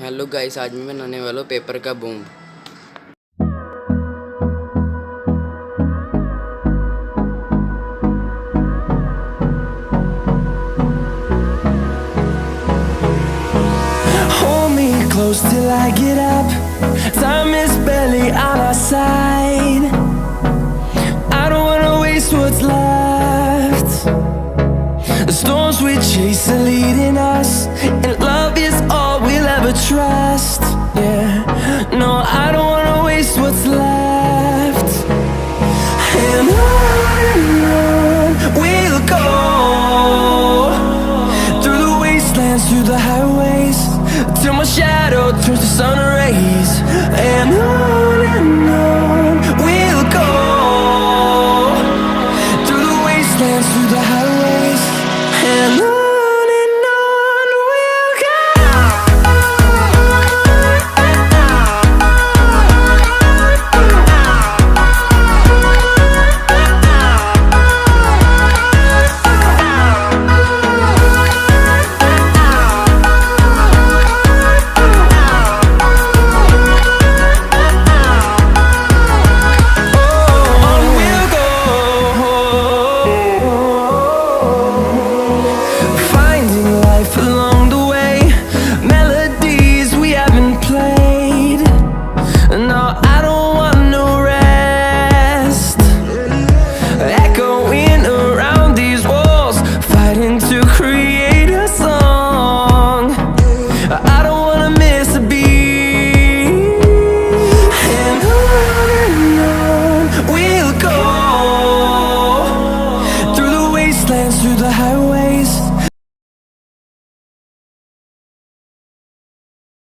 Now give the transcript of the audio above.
Hello guys, आज मैं बनाने वाला हूँ पेपर का boom. Hold me close till I get up. Time is barely on our side. I don't wanna waste what's left. The storms we chase are leading us, and love is all we'll ever trust. Yeah, no, I don't wanna waste what's left. And on we'll go, through the wastelands, through the highways, till my shadow turns to sun rays. And on